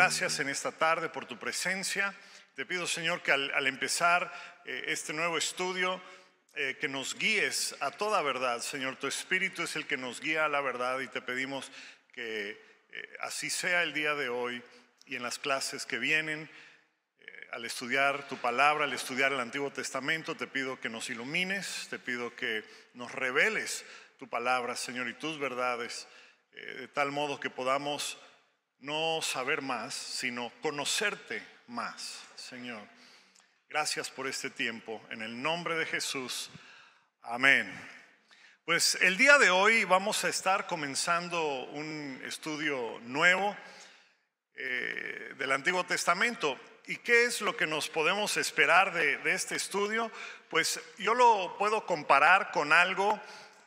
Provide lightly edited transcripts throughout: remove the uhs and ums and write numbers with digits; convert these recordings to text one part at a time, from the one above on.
Gracias en esta tarde por tu presencia. Te pido, Señor, que al empezar este nuevo estudio, que nos guíes a toda verdad. Señor, tu Espíritu es el que nos guía a la verdad y te pedimos que así sea el día de hoy y en las clases que vienen. Al estudiar tu palabra, al estudiar el Antiguo Testamento, te pido que nos ilumines, te pido que nos reveles tu palabra, Señor, y tus verdades, de tal modo que podamos no saber más, sino conocerte más, Señor. Gracias por este tiempo, en el nombre de Jesús, amén. Pues el día de hoy vamos a estar comenzando un estudio nuevo del Antiguo Testamento. ¿Y qué es lo que nos podemos esperar de este estudio? Pues yo lo puedo comparar con algo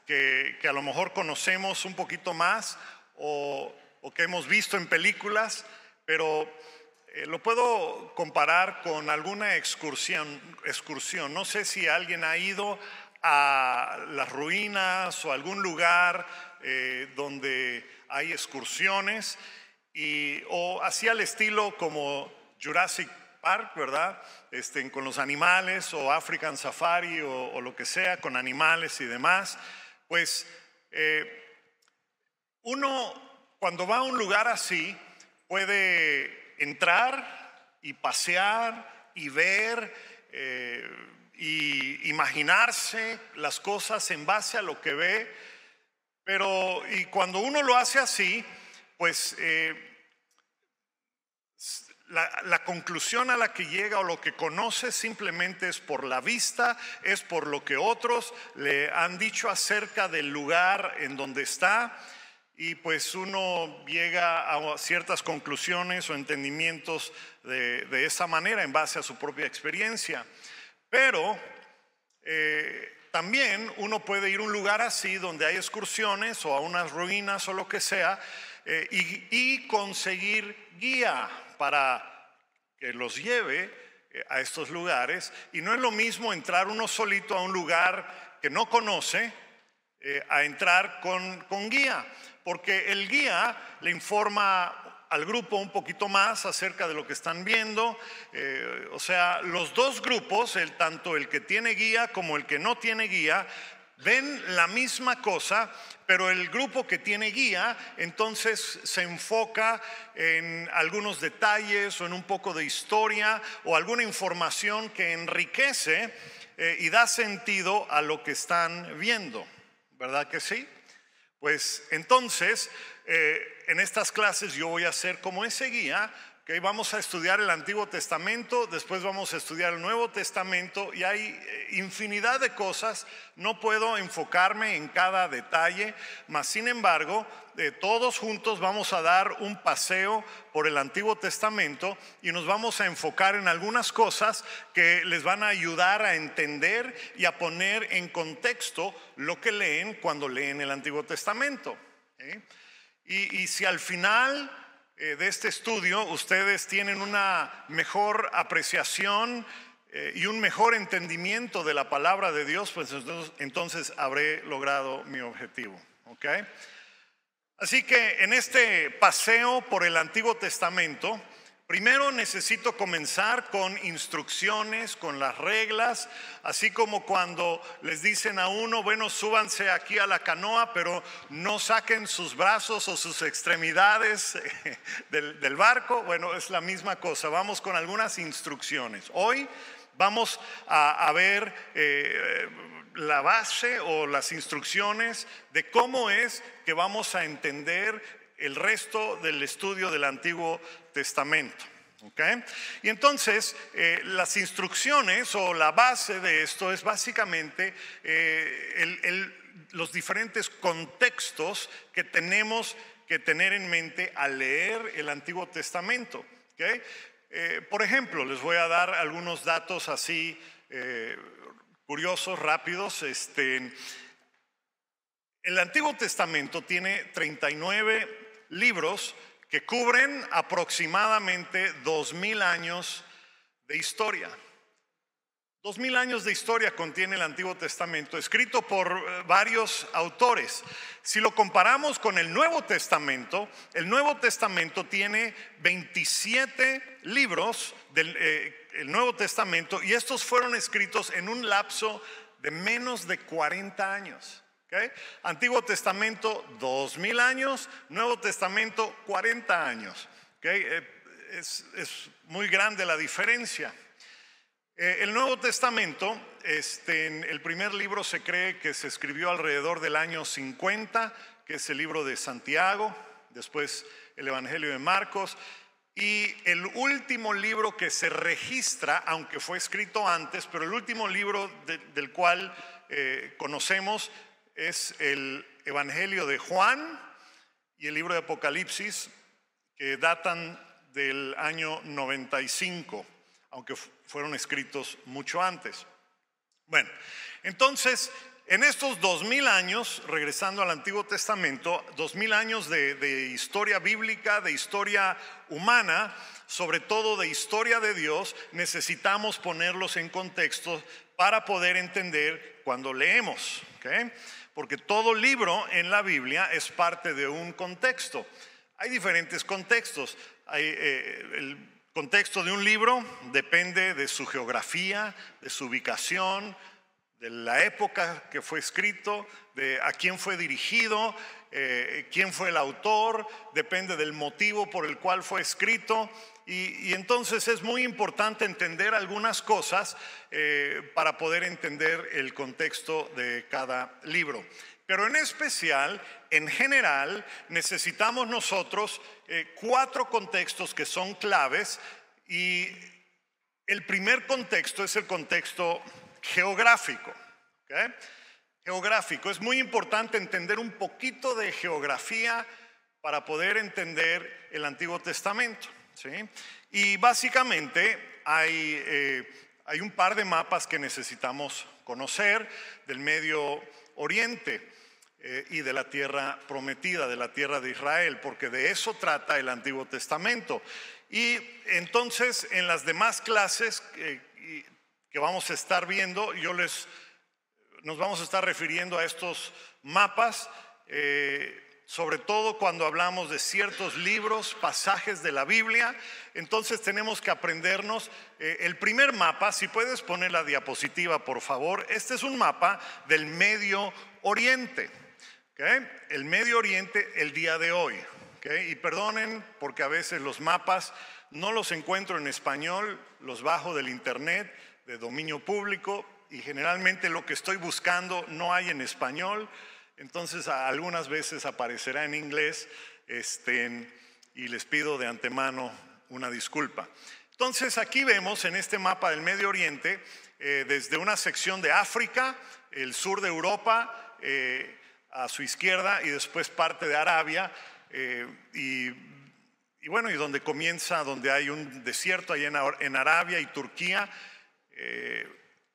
que a lo mejor conocemos un poquito más o que hemos visto en películas, pero lo puedo comparar con alguna excursión. No sé si alguien ha ido a las ruinas o a algún lugar donde hay excursiones o así al estilo como Jurassic Park, ¿verdad? Con los animales, o African Safari o lo que sea, con animales y demás. Pues uno cuando va a un lugar así puede entrar y pasear y ver y imaginarse las cosas en base a lo que ve, y cuando uno lo hace así, pues la conclusión a la que llega o lo que conoce simplemente es por la vista, es por lo que otros le han dicho acerca del lugar en donde está, y pues uno llega a ciertas conclusiones o entendimientos de esa manera en base a su propia experiencia. Pero también uno puede ir a un lugar así donde hay excursiones o a unas ruinas o lo que sea, y conseguir guía para que los lleve a estos lugares. Y no es lo mismo entrar uno solito a un lugar que no conoce a entrar con guía, porque el guía le informa al grupo un poquito más acerca de lo que están viendo. O sea, los dos grupos, tanto el que tiene guía como el que no tiene guía, ven la misma cosa, pero el grupo que tiene guía entonces se enfoca en algunos detalles o en un poco de historia o alguna información que enriquece y da sentido a lo que están viendo, ¿verdad que sí? Pues entonces en estas clases yo voy a ser como ese guía. Okay, vamos a estudiar el Antiguo Testamento, después vamos a estudiar el Nuevo Testamento y hay infinidad de cosas. No puedo enfocarme en cada detalle, mas sin embargo todos juntos vamos a dar un paseo por el Antiguo Testamento y nos vamos a enfocar en algunas cosas que les van a ayudar a entender y a poner en contexto lo que leen cuando leen el Antiguo Testamento. Y si al final de este estudio ustedes tienen una mejor apreciación y un mejor entendimiento de la palabra de Dios, pues entonces habré logrado mi objetivo, ¿ok? Así que en este paseo por el Antiguo Testamento, primero necesito comenzar con instrucciones, con las reglas, así como cuando les dicen a uno, bueno, súbanse aquí a la canoa, pero no saquen sus brazos o sus extremidades del barco. Bueno, es la misma cosa, vamos con algunas instrucciones. Hoy vamos a ver la base o las instrucciones de cómo es que vamos a entender el resto del estudio del Antiguo Testamento. ¿Okay? Y entonces las instrucciones o la base de esto es básicamente los diferentes contextos que tenemos que tener en mente al leer el Antiguo Testamento. ¿Okay? Por ejemplo, les voy a dar algunos datos así curiosos, rápidos. El Antiguo Testamento tiene 39 libros que cubren aproximadamente 2000 años de historia. 2000 años de historia contiene el Antiguo Testamento, escrito por varios autores. Si lo comparamos con el Nuevo Testamento tiene 27 libros del el Nuevo Testamento, y estos fueron escritos en un lapso de menos de 40 años. ¿Okay? Antiguo Testamento 2000 años, Nuevo Testamento 40 años. ¿Okay? Es muy grande la diferencia. El Nuevo Testamento, en el primer libro se cree que se escribió alrededor del año 50, que es el libro de Santiago, después el Evangelio de Marcos, y el último libro que se registra, aunque fue escrito antes, pero el último libro del cual conocemos es el Evangelio de Juan y el libro de Apocalipsis, que datan del año 95, aunque fueron escritos mucho antes. Bueno, entonces, en estos 2000 años, regresando al Antiguo Testamento, 2000 años de historia bíblica, de historia humana, sobre todo de historia de Dios, necesitamos ponerlos en contexto para poder entender cuando leemos, ¿okay? Porque todo libro en la Biblia es parte de un contexto. Hay diferentes contextos. El contexto de un libro depende de su geografía, de su ubicación, de la época que fue escrito, de a quién fue dirigido, quién fue el autor, depende del motivo por el cual fue escrito. Y entonces es muy importante entender algunas cosas para poder entender el contexto de cada libro. Pero en especial, en general, necesitamos nosotros 4 contextos que son claves, y el primer contexto es el contexto geográfico. ¿Okay? Geográfico. Es muy importante entender un poquito de geografía para poder entender el Antiguo Testamento, ¿sí? Y básicamente hay un par de mapas que necesitamos conocer del Medio Oriente y de la tierra prometida, de la tierra de Israel, porque de eso trata el Antiguo Testamento. Y entonces en las demás clases que vamos a estar viendo, nos vamos a estar refiriendo a estos mapas, sobre todo cuando hablamos de ciertos libros, pasajes de la Biblia. Entonces tenemos que aprendernos el primer mapa. Si puedes poner la diapositiva, por favor. Este es un mapa del Medio Oriente, ¿okay? El Medio Oriente el día de hoy, ¿okay? Y perdonen porque a veces los mapas no los encuentro en español, los bajo del internet de dominio público, y generalmente lo que estoy buscando no hay en español. Entonces algunas veces aparecerá en inglés, y les pido de antemano una disculpa. Entonces aquí vemos en este mapa del Medio Oriente, desde una sección de África, el sur de Europa, a su izquierda, y después parte de Arabia, y bueno, y donde comienza, donde hay un desierto ahí en Arabia y Turquía,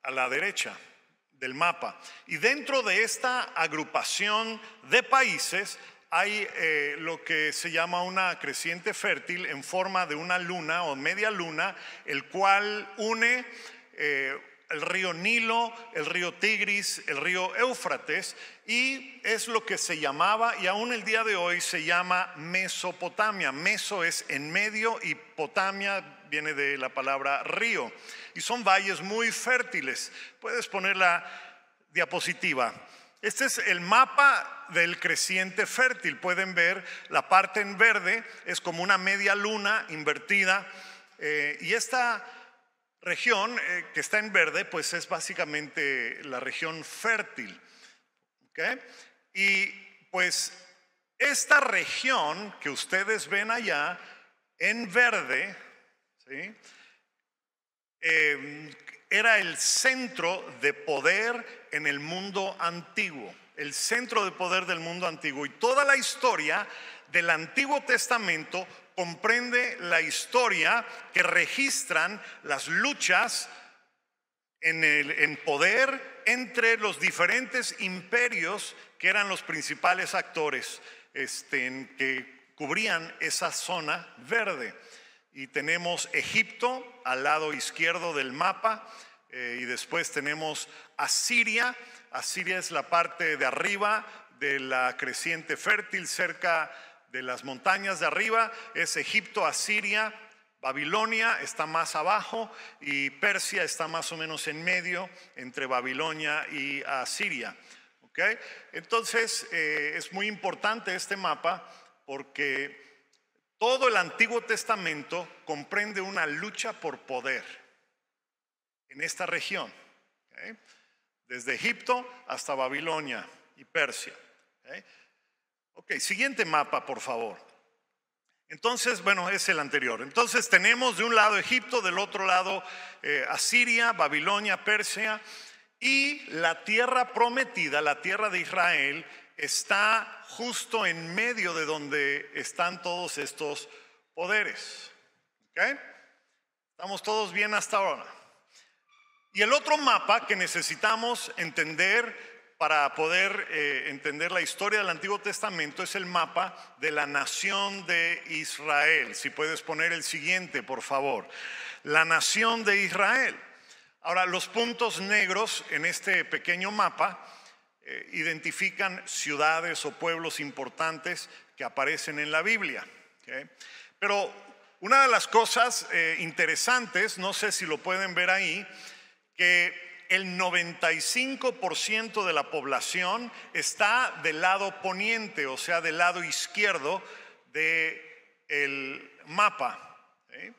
a la derecha del mapa. Y dentro de esta agrupación de países hay lo que se llama una creciente fértil en forma de una luna o media luna, el cual une el río Nilo, el río Tigris, el río Éufrates, y es lo que se llamaba, y aún el día de hoy se llama Mesopotamia. Meso es en medio y Potamia viene de la palabra río, y son valles muy fértiles. Puedes poner la diapositiva. Este es el mapa del creciente fértil. Pueden ver la parte en verde, es como una media luna invertida, y esta región que está en verde, pues es básicamente la región fértil, ¿okay? Y pues esta región que ustedes ven allá en verde, ¿sí? Era el centro de poder en el mundo antiguo, el centro de poder del mundo antiguo, y toda la historia del Antiguo Testamento comprende la historia que registran las luchas en poder entre los diferentes imperios que eran los principales actores que cubrían esa zona verde. Y tenemos Egipto al lado izquierdo del mapa, y después tenemos Asiria. Asiria es la parte de arriba de la creciente fértil, cerca de las montañas de arriba. Es Egipto, Asiria, Babilonia está más abajo y Persia está más o menos en medio entre Babilonia y Asiria. ¿Okay? Entonces es muy importante este mapa porque todo el Antiguo Testamento comprende una lucha por poder en esta región, ¿okay? Desde Egipto hasta Babilonia y Persia. ¿Okay? Ok, siguiente mapa, por favor. Entonces, bueno, es el anterior. Entonces tenemos de un lado Egipto, del otro lado Asiria, Babilonia, Persia, y la tierra prometida, la tierra de Israel, está justo en medio de donde están todos estos poderes. ¿Okay? ¿Estamos todos bien hasta ahora? Y el otro mapa que necesitamos entender para poder entender la historia del Antiguo Testamento es el mapa de la nación de Israel. Si puedes poner el siguiente, por favor. La nación de Israel. Ahora, los puntos negros en este pequeño mapa identifican ciudades o pueblos importantes que aparecen en la Biblia. ¿Okay? Pero una de las cosas interesantes, no sé si lo pueden ver ahí, que el 95% de la población está del lado poniente, o sea, del lado izquierdo del mapa, ¿sí?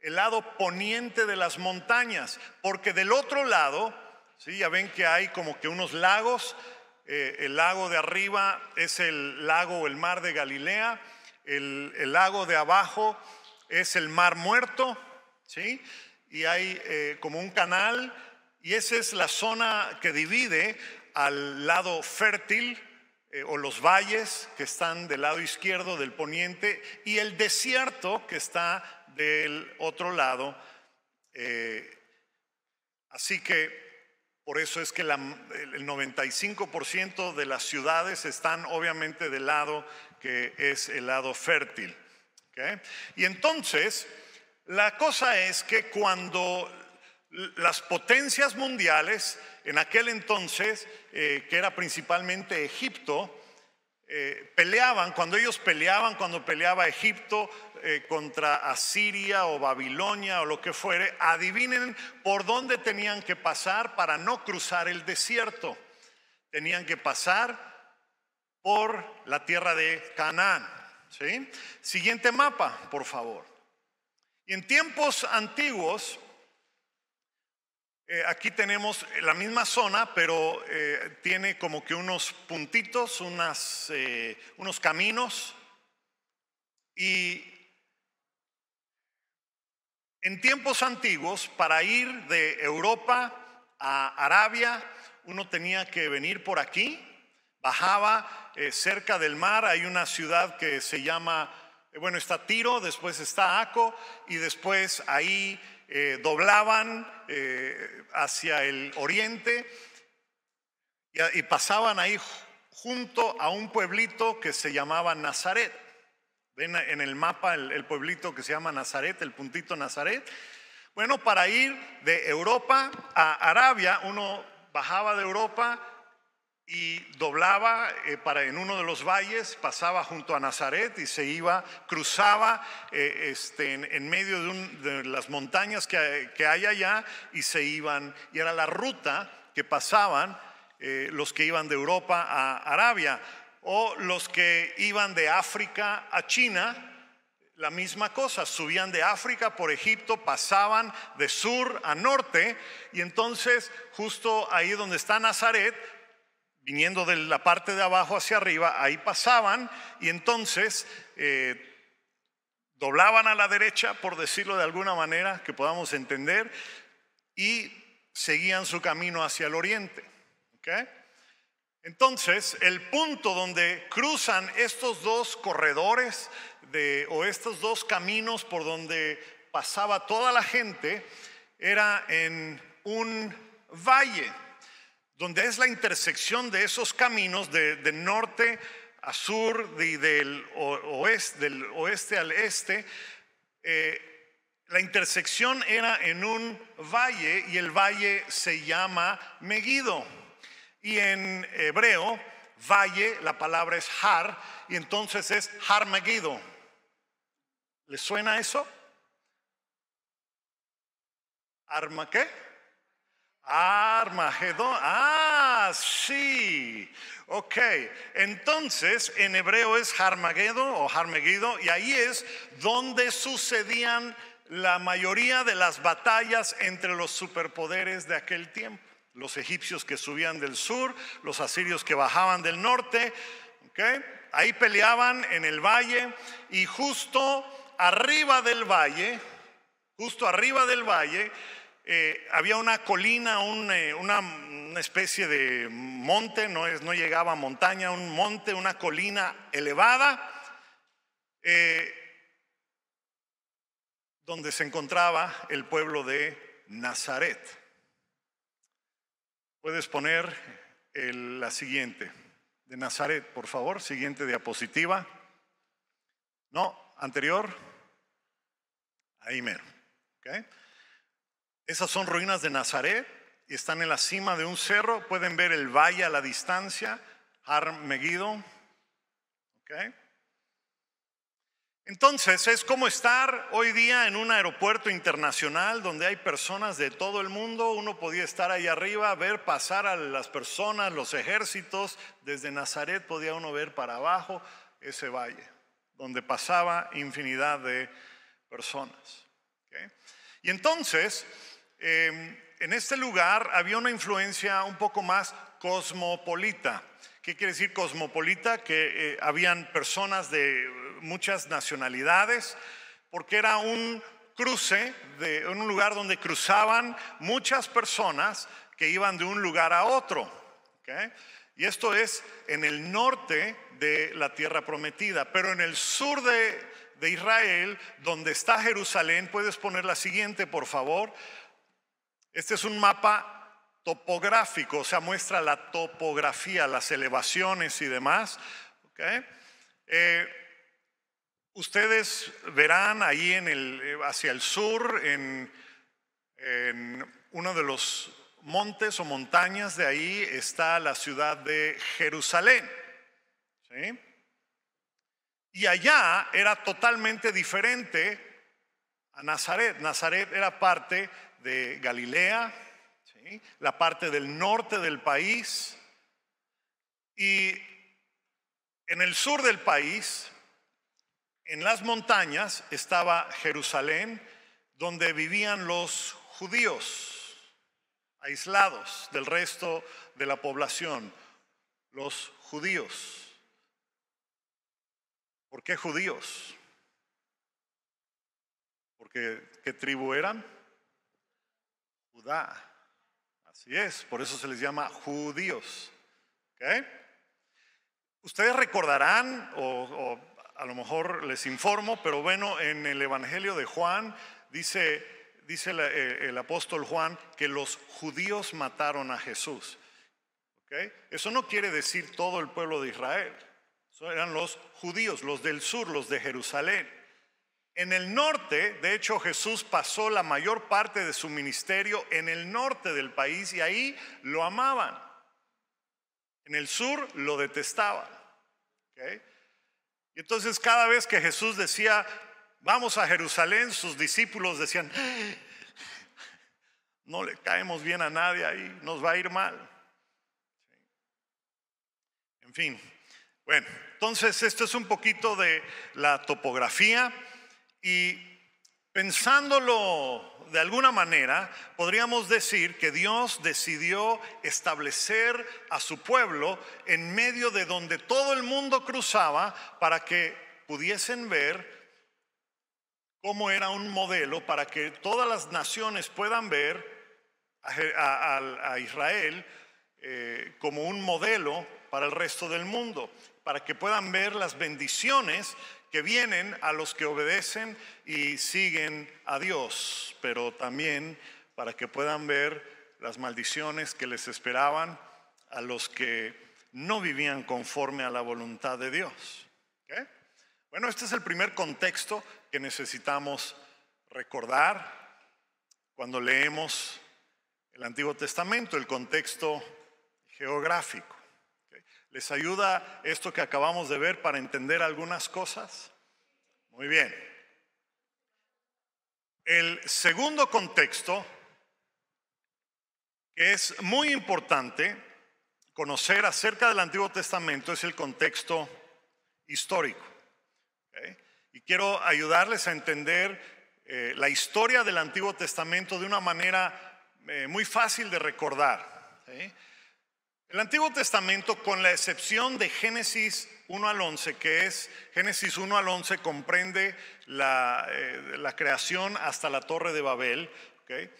El lado poniente de las montañas, porque del otro lado, ¿sí? Ya ven que hay como que unos lagos. El lago de arriba es el lago o el mar de Galilea, el lago de abajo es el mar muerto, ¿sí? Y hay como un canal, y esa es la zona que divide al lado fértil o los valles que están del lado izquierdo del poniente y el desierto que está del otro lado. Así que por eso es que el 95% de las ciudades están obviamente del lado que es el lado fértil. ¿Okay? Y entonces la cosa es que cuando las potencias mundiales, en aquel entonces, que era principalmente Egipto, peleaban, cuando ellos peleaban, cuando peleaba Egipto contra Asiria o Babilonia o lo que fuere, adivinen por dónde tenían que pasar para no cruzar el desierto. Tenían que pasar por la tierra de Canaán. ¿Sí? Siguiente mapa, por favor. Y en tiempos antiguos, aquí tenemos la misma zona, pero tiene como que unos puntitos, unos caminos. Y en tiempos antiguos, para ir de Europa a Arabia, uno tenía que venir por aquí, bajaba cerca del mar. Hay una ciudad que se llama, bueno, está Tiro, después está Aco, y después ahí doblaban hacia el oriente y pasaban ahí junto a un pueblito que se llamaba Nazaret. Ven en el mapa el pueblito que se llama Nazaret, el puntito Nazaret. Bueno, para ir de Europa a Arabia, uno bajaba de Europa y doblaba en uno de los valles, pasaba junto a Nazaret y se iba, cruzaba en medio de las montañas que hay allá, y se iban, y era la ruta que pasaban los que iban de Europa a Arabia, o los que iban de África a China. La misma cosa, subían de África por Egipto, pasaban de sur a norte, y entonces justo ahí donde está Nazaret, viniendo de la parte de abajo hacia arriba, ahí pasaban, y entonces doblaban a la derecha, por decirlo de alguna manera que podamos entender, y seguían su camino hacia el oriente. ¿Okay? Entonces, el punto donde cruzan estos dos corredores o estos dos caminos por donde pasaba toda la gente era en un valle, donde es la intersección de esos caminos de norte a sur y del oeste al este. La intersección era en un valle y el valle se llama Megiddo. Y en hebreo, valle, la palabra es Har, y entonces es Har Megiddo. ¿Les suena eso? ¿Arma qué? Armagedón. Ah, sí. Ok. Entonces, en hebreo es Harmageddo o Harmegiddo, y ahí es donde sucedían la mayoría de las batallas entre los superpoderes de aquel tiempo. Los egipcios que subían del sur, los asirios que bajaban del norte. Okay. Ahí peleaban en el valle, y justo arriba del valle, había una colina, una especie de monte, no llegaba a montaña, un monte, una colina elevada, donde se encontraba el pueblo de Nazaret. Puedes poner la siguiente, de Nazaret, por favor, siguiente diapositiva. No, anterior. Ahí mero. Okay. Esas son ruinas de Nazaret y están en la cima de un cerro. Pueden ver el valle a la distancia, Har Megiddo. Okay. Entonces es como estar hoy día en un aeropuerto internacional donde hay personas de todo el mundo. Uno podía estar ahí arriba, ver pasar a las personas, los ejércitos. Desde Nazaret podía uno ver para abajo ese valle, donde pasaba infinidad de personas. Okay. Y entonces, en este lugar había una influencia un poco más cosmopolita. ¿Qué quiere decir cosmopolita? Que habían personas de muchas nacionalidades, porque era un cruce, un lugar donde cruzaban muchas personas que iban de un lugar a otro. ¿Okay? Y esto es en el norte de la tierra prometida, pero en el sur de Israel, donde está Jerusalén, puedes poner la siguiente, por favor. Este es un mapa topográfico, o sea, muestra la topografía, las elevaciones y demás. ¿Okay? Ustedes verán ahí hacia el sur, en uno de los montes o montañas de ahí está la ciudad de Jerusalén. ¿Sí? Y allá era totalmente diferente a Nazaret. Nazaret era parte de Galilea, ¿sí? La parte del norte del país, y en el sur del país, en las montañas, estaba Jerusalén, donde vivían los judíos, aislados del resto de la población, los judíos. ¿Por qué judíos? Porque ¿qué tribu eran? Judá. Así es, por eso se les llama judíos. ¿Okay? Ustedes recordarán, o a lo mejor les informo, pero bueno, en el Evangelio de Juan dice el apóstol Juan que los judíos mataron a Jesús. ¿Okay? Eso no quiere decir todo el pueblo de Israel. Eso eran los judíos, los del sur, los de Jerusalén. En el norte, de hecho, Jesús pasó la mayor parte de su ministerio en el norte del país, y ahí lo amaban. En el sur lo detestaban. ¿Okay? Y entonces cada vez que Jesús decía, vamos a Jerusalén, sus discípulos decían, no le caemos bien a nadie ahí, nos va a ir mal. En fin, bueno, entonces esto es un poquito de la topografía, y pensándolo de alguna manera, podríamos decir que Dios decidió establecer a su pueblo en medio de donde todo el mundo cruzaba, para que pudiesen ver cómo era un modelo, para que todas las naciones puedan ver a Israel como un modelo para el resto del mundo, para que puedan ver las bendiciones que vienen a los que obedecen y siguen a Dios, pero también para que puedan ver las maldiciones que les esperaban a los que no vivían conforme a la voluntad de Dios. ¿Okay? Bueno, este es el primer contexto que necesitamos recordar cuando leemos el Antiguo Testamento, el contexto geográfico. ¿Okay? ¿Les ayuda esto que acabamos de ver para entender algunas cosas? Muy bien. El segundo contexto que es muy importante conocer acerca del Antiguo Testamento es el contexto histórico. ¿Okay? Y quiero ayudarles a entender la historia del Antiguo Testamento de una manera muy fácil de recordar. ¿Sí? El Antiguo Testamento, con la excepción de Génesis 1 al 11, que es Génesis 1 al 11 comprende la creación hasta la Torre de Babel. ¿Okay?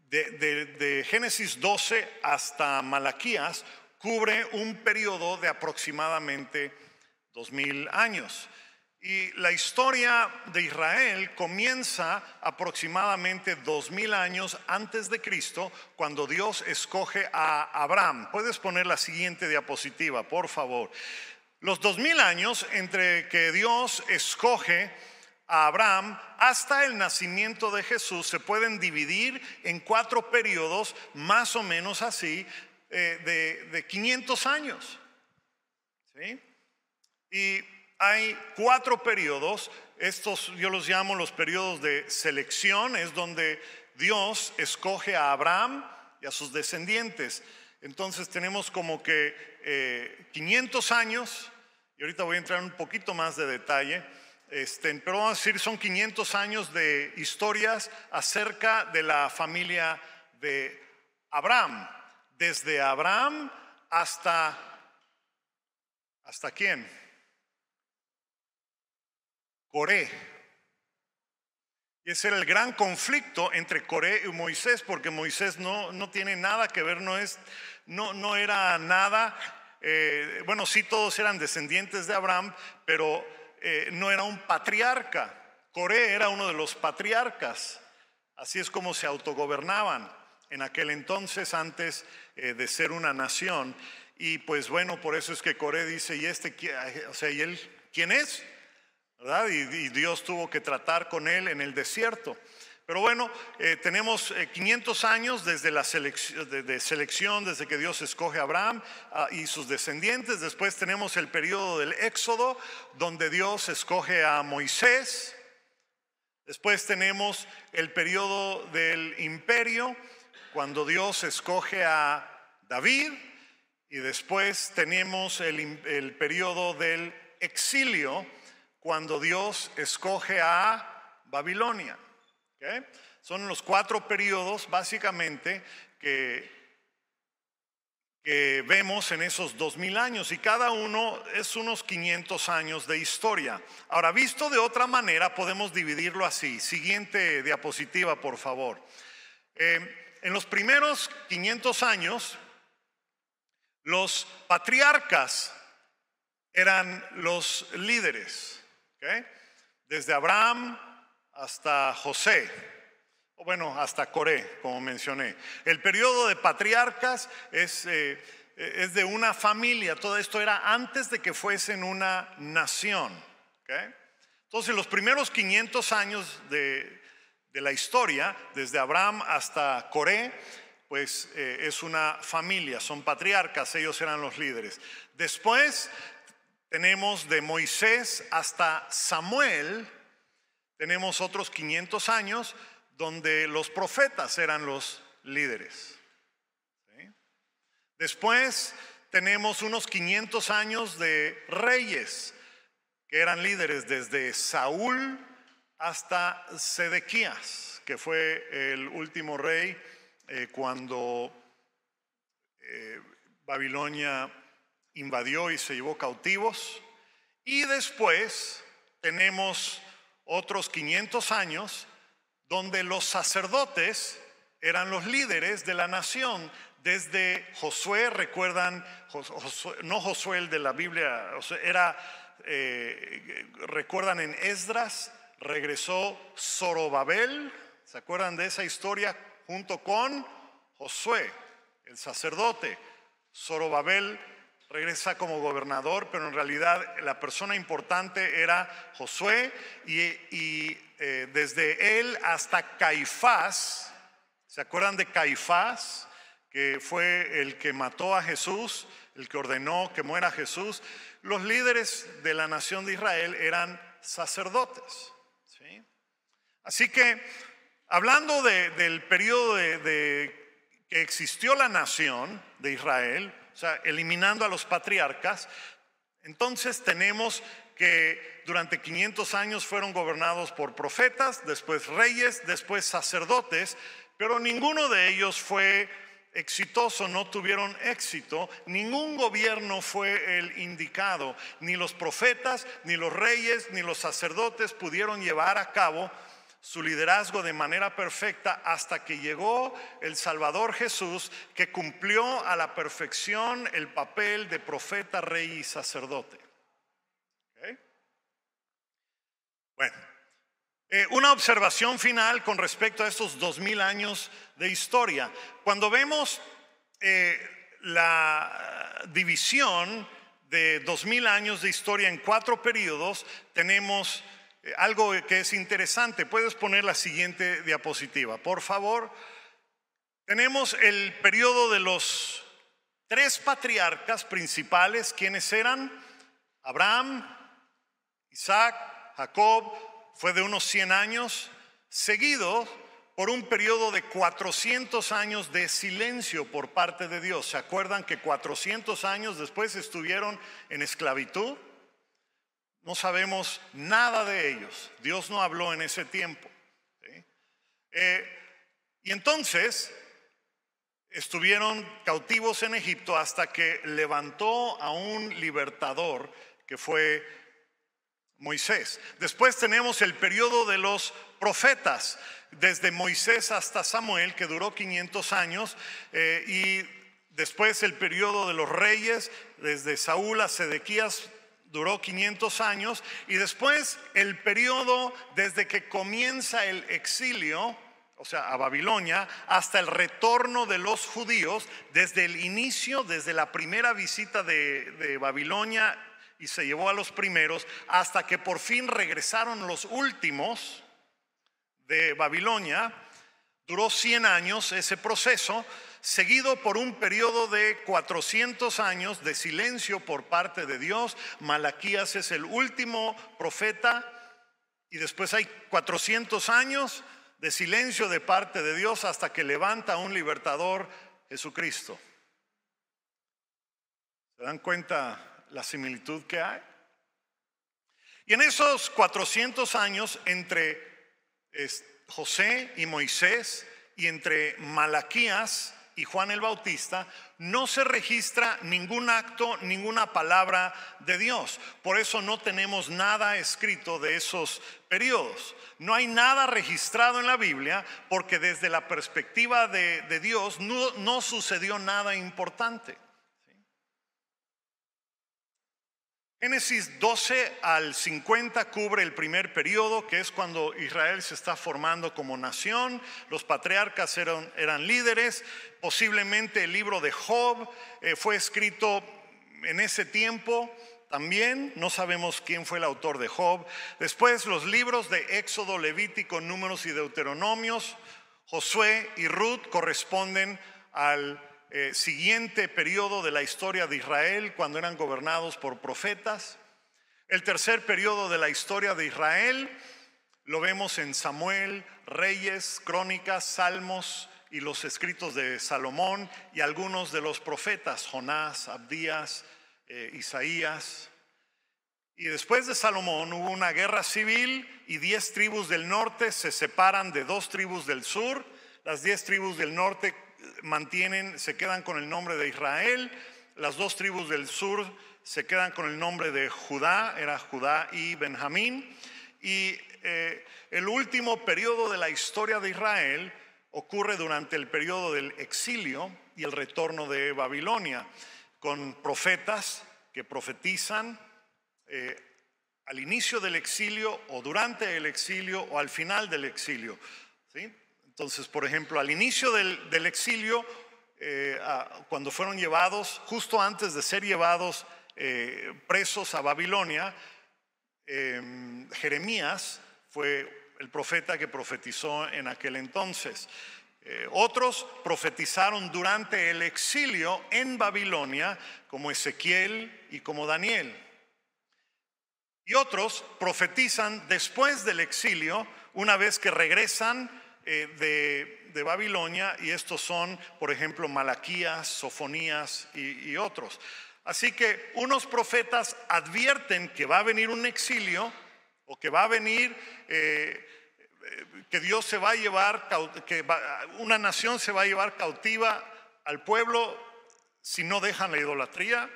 De Génesis 12 hasta Malaquías cubre un periodo de aproximadamente 2000 años. Y la historia de Israel comienza aproximadamente 2000 años antes de Cristo, cuando Dios escoge a Abraham. Puedes poner la siguiente diapositiva, por favor. Los 2000 años entre que Dios escoge a Abraham hasta el nacimiento de Jesús se pueden dividir en 4 periodos, más o menos así, de 500 años. ¿Sí? Y hay 4 periodos, estos yo los llamo los periodos de selección, es donde Dios escoge a Abraham y a sus descendientes. Entonces tenemos como que 500 años, y ahorita voy a entrar en un poquito más de detalle, pero vamos a decir son 500 años de historias acerca de la familia de Abraham, desde Abraham hasta ¿quién? Coré. Y ese era el gran conflicto entre Coré y Moisés, porque Moisés no tiene nada que ver, no era nada, bueno, sí, todos eran descendientes de Abraham, pero no era un patriarca. Coré era uno de los patriarcas, así es como se autogobernaban en aquel entonces, antes de ser una nación. Y pues bueno, por eso es que Coré dice, ¿y ¿y él quién es? ¿Verdad? Y Dios tuvo que tratar con él en el desierto. Pero bueno, tenemos 500 años desde la selección, desde que Dios escoge a Abraham y sus descendientes. Después tenemos el periodo del Éxodo, donde Dios escoge a Moisés. Después tenemos el periodo del imperio, cuando Dios escoge a David. Y después tenemos el periodo del exilio, cuando Dios escoge a Babilonia. ¿Okay? Son los 4 periodos básicamente que vemos en esos 2000 años, y cada uno es unos 500 años de historia. Ahora, visto de otra manera, podemos dividirlo así. Siguiente diapositiva, por favor. En los primeros 500 años, los patriarcas eran los líderes. ¿Okay? Desde Abraham hasta José, o bueno, hasta Coré, como mencioné. El periodo de patriarcas es de una familia. Todo esto era antes de que fuesen una nación. ¿Okay? Entonces, los primeros 500 años de la historia, desde Abraham hasta Coré, pues es una familia, son patriarcas, ellos eran los líderes. Después tenemos de Moisés hasta Samuel, tenemos otros 500 años donde los profetas eran los líderes. ¿Sí? Después tenemos unos 500 años de reyes que eran líderes, desde Saúl hasta Sedequías, que fue el último rey cuando Babilonia invadió y se llevó cautivos. Y después tenemos otros 500 años donde los sacerdotes eran los líderes de la nación, desde Josué. Recuerdan, no Josué el de la Biblia, recuerdan en Esdras, regresó Zorobabel, ¿se acuerdan de esa historia? Junto con Josué, el sacerdote. Zorobabel regresa como gobernador, pero en realidad la persona importante era Josué y desde él hasta Caifás. ¿Se acuerdan de Caifás? Que fue el que mató a Jesús, el que ordenó que muera Jesús. Los líderes de la nación de Israel eran sacerdotes, ¿sí? Así que, hablando del periodo que existió la nación de Israel, o sea, eliminando a los patriarcas, entonces tenemos que durante 500 años fueron gobernados por profetas, después reyes, después sacerdotes, pero ninguno de ellos fue exitoso, no tuvieron éxito, ningún gobierno fue el indicado, ni los profetas, ni los reyes, ni los sacerdotes pudieron llevar a cabo su liderazgo de manera perfecta hasta que llegó el Salvador Jesús, que cumplió a la perfección el papel de profeta, rey y sacerdote. ¿Okay? Bueno, una observación final con respecto a estos 2000 años de historia. Cuando vemos la división de 2000 años de historia en 4 periodos, tenemos algo que es interesante. Puedes poner la siguiente diapositiva, por favor. Tenemos el periodo de los 3 patriarcas principales. ¿Quiénes eran? Abraham, Isaac, Jacob. Fue de unos 100 años, seguido por un periodo de 400 años de silencio por parte de Dios. ¿Se acuerdan que 400 años después estuvieron en esclavitud? No sabemos nada de ellos. Dios no habló en ese tiempo, ¿sí? Y entonces estuvieron cautivos en Egipto hasta que levantó a un libertador que fue Moisés. Después tenemos el periodo de los profetas, desde Moisés hasta Samuel, que duró 500 años, y después el periodo de los reyes, desde Saúl a Sedequías, duró 500 años, y después el periodo desde que comienza el exilio, o sea, a Babilonia, hasta el retorno de los judíos, desde el inicio, desde la primera visita de Babilonia, y se llevó a los primeros, hasta que por fin regresaron los últimos de Babilonia. Duró 100 años ese proceso, seguido por un periodo de 400 años de silencio por parte de Dios. Malaquías es el último profeta, y después hay 400 años de silencio de parte de Dios hasta que levanta a un libertador, Jesucristo. ¿Se dan cuenta la similitud que hay? Y en esos 400 años entre José y Moisés, y entre Malaquías y Juan el Bautista, no se registra ningún acto, ninguna palabra de Dios. Por eso no tenemos nada escrito de esos periodos. No hay nada registrado en la Biblia, porque desde la perspectiva de Dios no sucedió nada importante. Génesis 12 al 50 cubre el primer periodo, que es cuando Israel se está formando como nación. Los patriarcas eran líderes. Posiblemente el libro de Job fue escrito en ese tiempo también. No sabemos quién fue el autor de Job. Después los libros de Éxodo, Levítico, Números y Deuteronomios, Josué y Ruth corresponden al siguiente periodo de la historia de Israel, cuando eran gobernados por profetas. El tercer periodo de la historia de Israel lo vemos en Samuel, Reyes, Crónicas, Salmos y los escritos de Salomón, y algunos de los profetas, Jonás, Abdías, Isaías. Y después de Salomón hubo una guerra civil, y 10 tribus del norte se separan de 2 tribus del sur. Las 10 tribus del norte se quedan con el nombre de Israel. Las 2 tribus del sur se quedan con el nombre de Judá, era Judá y Benjamín. Y el último periodo de la historia de Israel ocurre durante el periodo del exilio y el retorno de Babilonia, con profetas que profetizan al inicio del exilio, o durante el exilio, o al final del exilio, ¿sí? Entonces, por ejemplo, al inicio del exilio, cuando fueron llevados, justo antes de ser llevados presos a Babilonia, Jeremías fue el profeta que profetizó en aquel entonces. Otros profetizaron durante el exilio en Babilonia, como Ezequiel y como Daniel. Y otros profetizan después del exilio, una vez que regresan de Babilonia, y estos son, por ejemplo, Malaquías, Sofonías y otros. Así que unos profetas advierten que va a venir un exilio, o que va a venir, que Dios se va a llevar, una nación se va a llevar cautiva al pueblo si no dejan la idolatría.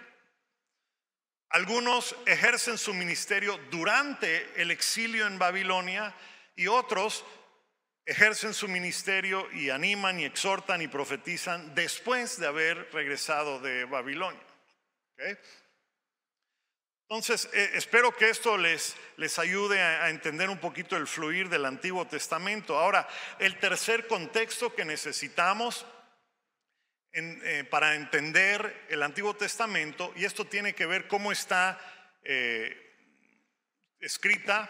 Algunos ejercen su ministerio durante el exilio en Babilonia, y otros ejercen su ministerio y animan y exhortan y profetizan después de haber regresado de Babilonia. ¿Okay? Entonces, espero que esto les ayude a entender un poquito el fluir del Antiguo Testamento. Ahora, el tercer contexto que necesitamos para entender el Antiguo Testamento, y esto tiene que ver cómo está escrita,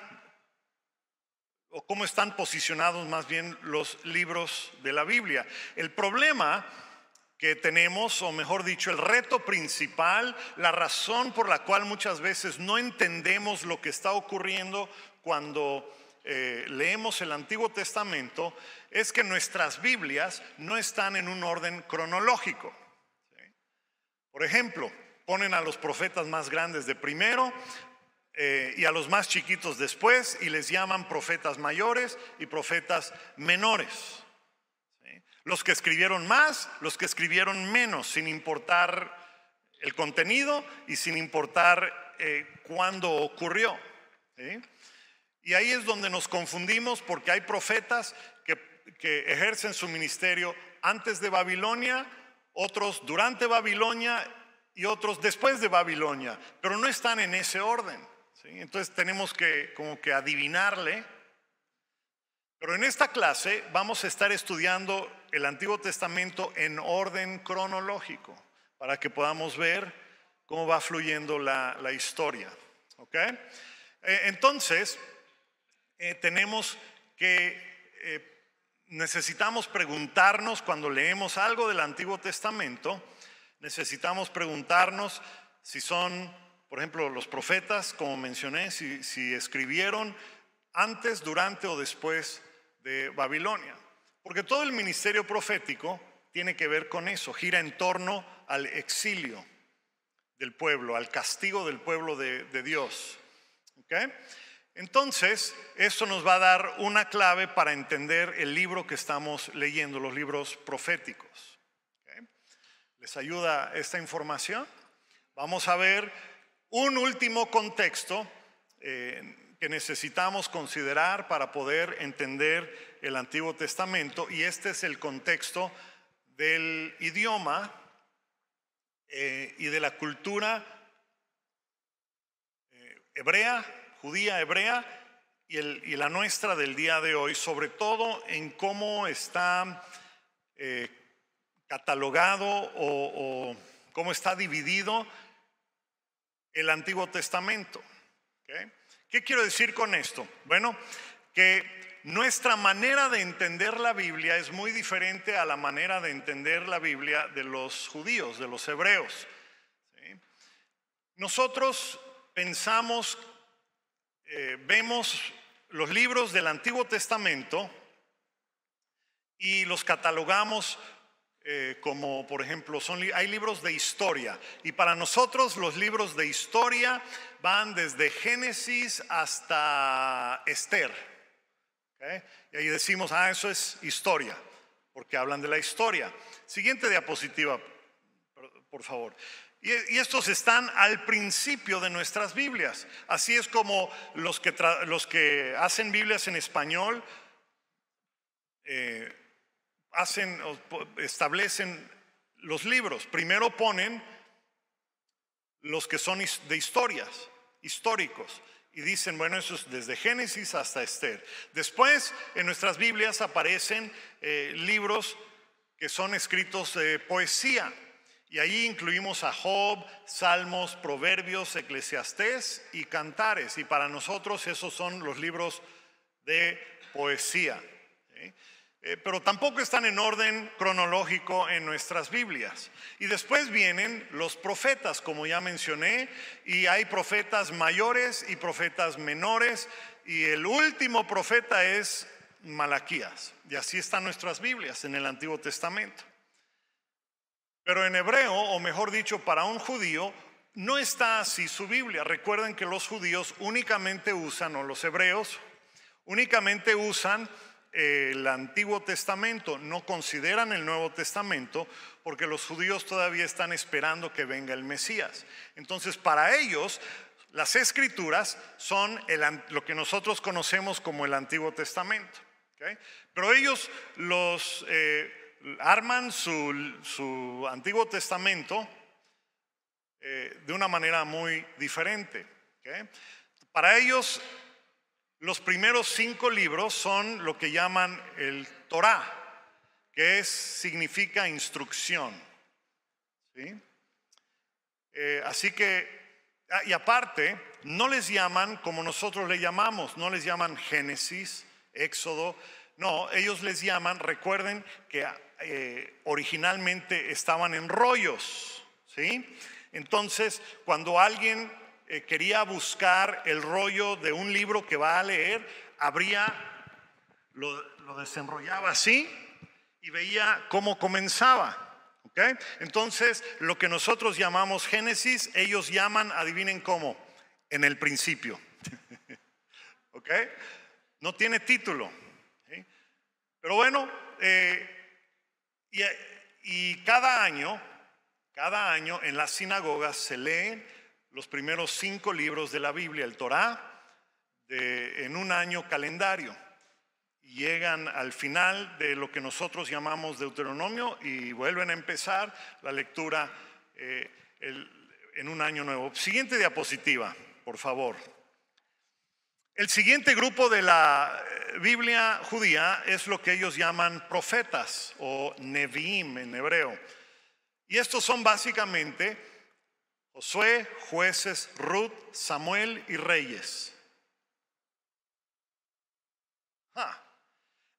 o cómo están posicionados más bien los libros de la Biblia. El problema que tenemos, o mejor dicho, el reto principal, la razón por la cual muchas veces no entendemos lo que está ocurriendo cuando leemos el Antiguo Testamento, es que nuestras Biblias no están en un orden cronológico. ¿Sí? Por ejemplo, ponen a los profetas más grandes de primero y a los más chiquitos después, y les llaman profetas mayores y profetas menores. Los que escribieron más, los que escribieron menos, sin importar el contenido y sin importar cuándo ocurrió. ¿Sí? Y ahí es donde nos confundimos, porque hay profetas que ejercen su ministerio antes de Babilonia, otros durante Babilonia y otros después de Babilonia, pero no están en ese orden. ¿Sí? Entonces tenemos que como que adivinarle. Pero en esta clase vamos a estar estudiando el Antiguo Testamento en orden cronológico, para que podamos ver cómo va fluyendo la historia. ¿Okay? Entonces, necesitamos preguntarnos, cuando leemos algo del Antiguo Testamento, necesitamos preguntarnos si son, por ejemplo, los profetas, como mencioné, si escribieron antes, durante o después de Babilonia. Porque todo el ministerio profético tiene que ver con eso, gira en torno al exilio del pueblo, al castigo del pueblo de Dios. ¿Okay? Entonces, esto nos va a dar una clave para entender el libro que estamos leyendo, los libros proféticos. ¿Okay? ¿Les ayuda esta información? Vamos a ver un último contexto que necesitamos considerar para poder entender el Antiguo Testamento, y este es el contexto del idioma y de la cultura hebrea, judía hebrea, y la nuestra del día de hoy, sobre todo en cómo está catalogado o cómo está dividido el Antiguo Testamento. ¿Okay? ¿Qué quiero decir con esto? Bueno, que nuestra manera de entender la Biblia es muy diferente a la manera de entender la Biblia de los judíos, de los hebreos. ¿Sí? Nosotros pensamos, vemos los libros del Antiguo Testamento y los catalogamos como, por ejemplo, hay libros de historia, y para nosotros los libros de historia van desde Génesis hasta Esther. ¿Okay? Y ahí decimos, eso es historia, porque hablan de la historia. Siguiente diapositiva, por favor. Y estos están al principio de nuestras Biblias. Así es como los que hacen Biblias en español establecen los libros. Primero ponen los que son de historias, históricos, y dicen, bueno, eso es desde Génesis hasta Esther. Después en nuestras Biblias aparecen libros que son escritos de poesía. Y ahí incluimos a Job, Salmos, Proverbios, Eclesiastés y Cantares. Y para nosotros esos son los libros de poesía. ¿Sí? Pero tampoco están en orden cronológico en nuestras Biblias. Y después vienen los profetas, como ya mencioné, y hay profetas mayores y profetas menores. Y el último profeta es Malaquías. Y así están nuestras Biblias en el Antiguo Testamento. Pero en hebreo, o mejor dicho, para un judío, no está así su Biblia. Recuerden que los judíos únicamente usan, o los hebreos, únicamente usan el Antiguo Testamento. No consideran el Nuevo Testamento porque los judíos todavía están esperando que venga el Mesías. Entonces, para ellos, las Escrituras son lo que nosotros conocemos como el Antiguo Testamento. ¿Okay? Pero ellos arman su Antiguo Testamento de una manera muy diferente. ¿Okay? Para ellos, los primeros 5 libros son lo que llaman el Torá, que significa instrucción. ¿Sí? Así que, y aparte, no les llaman como nosotros le llamamos, no les llaman Génesis, Éxodo. No, ellos les llaman, recuerden que originalmente estaban en rollos, ¿sí? Entonces, cuando alguien quería buscar el rollo de un libro que va a leer, lo desenrollaba así y veía cómo comenzaba, ¿ok? Entonces, lo que nosotros llamamos Génesis, ellos llaman, adivinen cómo, en el principio, ¿ok? No tiene título. Pero bueno, y cada año en las sinagogas se leen los primeros 5 libros de la Biblia, el Torá, en un año calendario. Y llegan al final de lo que nosotros llamamos Deuteronomio y vuelven a empezar la lectura en un año nuevo. Siguiente diapositiva, por favor. El siguiente grupo de la Biblia judía es lo que ellos llaman profetas o Neviim en hebreo. Y estos son básicamente Josué, Jueces, Ruth, Samuel y Reyes.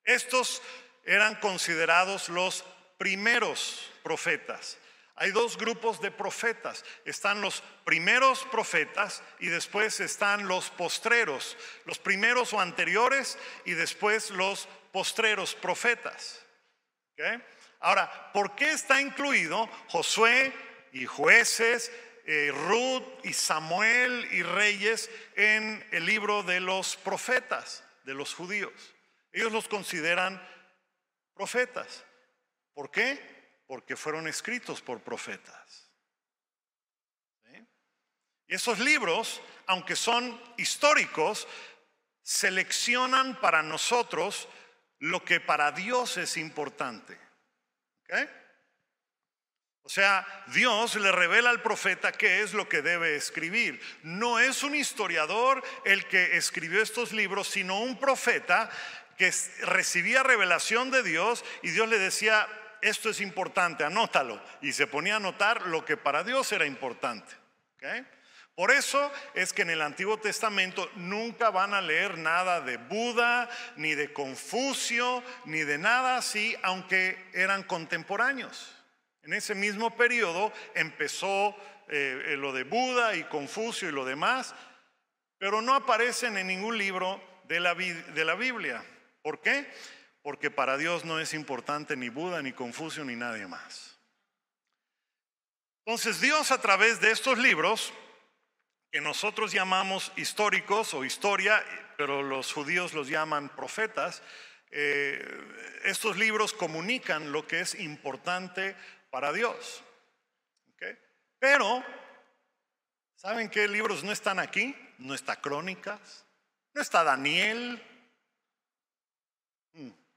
Estos eran considerados los primeros profetas. Hay 2 grupos de profetas. Están los primeros profetas y después están los postreros. Los primeros o anteriores y después los postreros profetas. ¿Okay? Ahora, ¿por qué está incluido Josué y Jueces, Ruth y Samuel y Reyes en el libro de los profetas de los judíos? Ellos los consideran profetas. ¿Por qué? Porque fueron escritos por profetas. ¿Sí? Y esos libros, aunque son históricos, seleccionan para nosotros lo que para Dios es importante. ¿Okay? O sea, Dios le revela al profeta qué es lo que debe escribir. No es un historiador el que escribió estos libros, sino un profeta que recibía revelación de Dios y Dios le decía: esto es importante, anótalo. Y se ponía a anotar lo que para Dios era importante. ¿Okay? Por eso es que en el Antiguo Testamento nunca van a leer nada de Buda, ni de Confucio, ni de nada así, aunque eran contemporáneos. En ese mismo periodo empezó lo de Buda y Confucio y lo demás, pero no aparecen en ningún libro de la Biblia. ¿Por qué? Porque para Dios no es importante ni Buda, ni Confucio, ni nadie más. Entonces Dios, a través de estos libros, que nosotros llamamos históricos o historia, pero los judíos los llaman profetas, estos libros comunican lo que es importante para Dios. ¿Okay? Pero, ¿saben qué libros no están aquí? No está Crónicas, no está Daniel.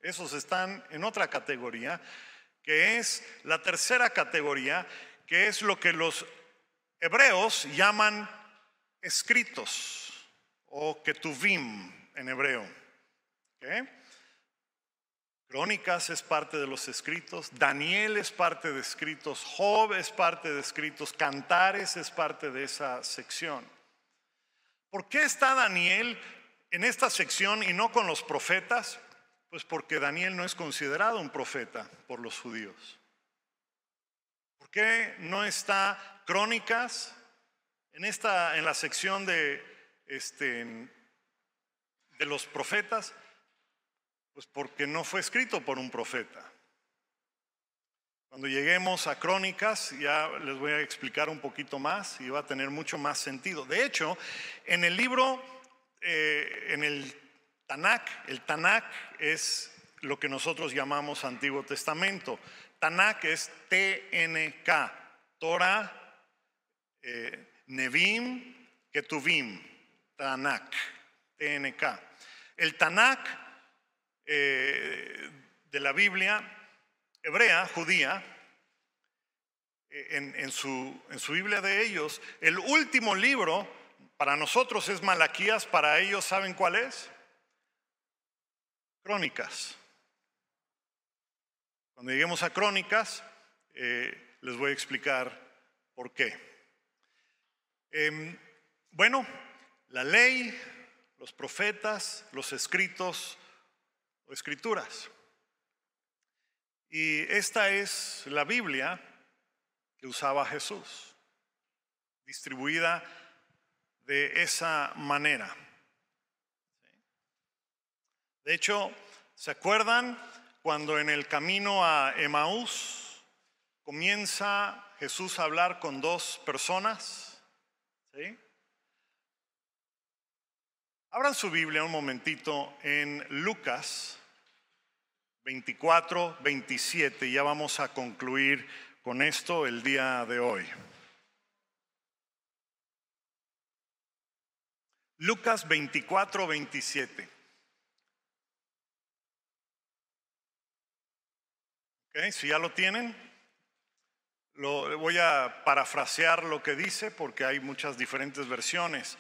Esos están en otra categoría, que es la tercera categoría, que es lo que los hebreos llaman escritos o ketuvim en hebreo. ¿Okay? Crónicas es parte de los escritos, Daniel es parte de escritos, Job es parte de escritos, Cantares es parte de esa sección. ¿Por qué está Daniel en esta sección y no con los profetas? Pues porque Daniel no es considerado un profeta por los judíos. ¿Por qué no está Crónicas en la sección de los profetas? Pues porque no fue escrito por un profeta. Cuando lleguemos a Crónicas ya les voy a explicar un poquito más y va a tener mucho más sentido. De hecho, en el libro, en el Tanakh es lo que nosotros llamamos Antiguo Testamento. Tanakh es TNK, Torah, Nevim, Ketuvim, Tanakh, TNK. El Tanakh de la Biblia hebrea, judía, en su Biblia de ellos, el último libro para nosotros es Malaquías, para ellos ¿saben cuál es? Crónicas. Cuando lleguemos a Crónicas les voy a explicar por qué. Bueno, la ley, los profetas, los escritos o escrituras. Y esta es la Biblia que usaba Jesús, distribuida de esa manera. De hecho, ¿se acuerdan cuando en el camino a Emaús comienza Jesús a hablar con dos personas? ¿Sí? Abran su Biblia un momentito en Lucas 24, 27. Ya vamos a concluir con esto el día de hoy. Lucas 24, 27. Okay, si ya lo tienen, voy a parafrasear lo que dice porque hay muchas diferentes versiones.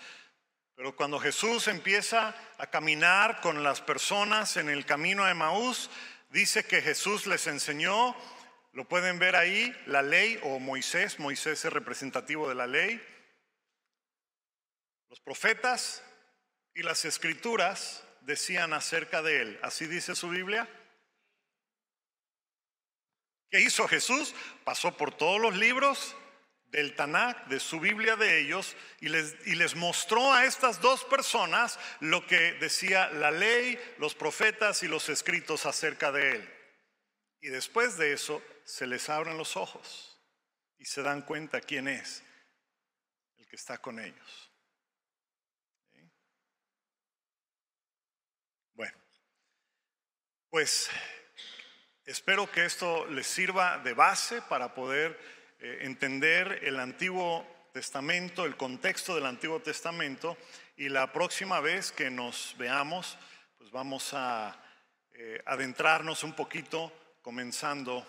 Pero cuando Jesús empieza a caminar con las personas en el camino a Emaús, dice que Jesús les enseñó, lo pueden ver ahí, la ley o Moisés. Moisés es representativo de la ley, los profetas y las escrituras decían acerca de él. ¿Así dice su Biblia? ¿Qué hizo Jesús? Pasó por todos los libros del Tanakh, de su Biblia de ellos, y les mostró a estas dos personas lo que decía la ley, los profetas y los escritos acerca de él. Y después de eso se les abren los ojos y se dan cuenta quién es el que está con ellos. ¿Sí? Bueno, pues espero que esto les sirva de base para poder entender el Antiguo Testamento, el contexto del Antiguo Testamento, y la próxima vez que nos veamos, pues vamos a adentrarnos un poquito comenzando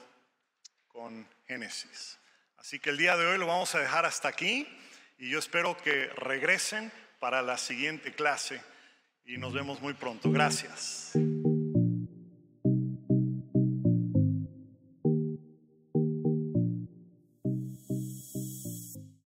con Génesis. Así que el día de hoy lo vamos a dejar hasta aquí y yo espero que regresen para la siguiente clase y nos vemos muy pronto. Gracias.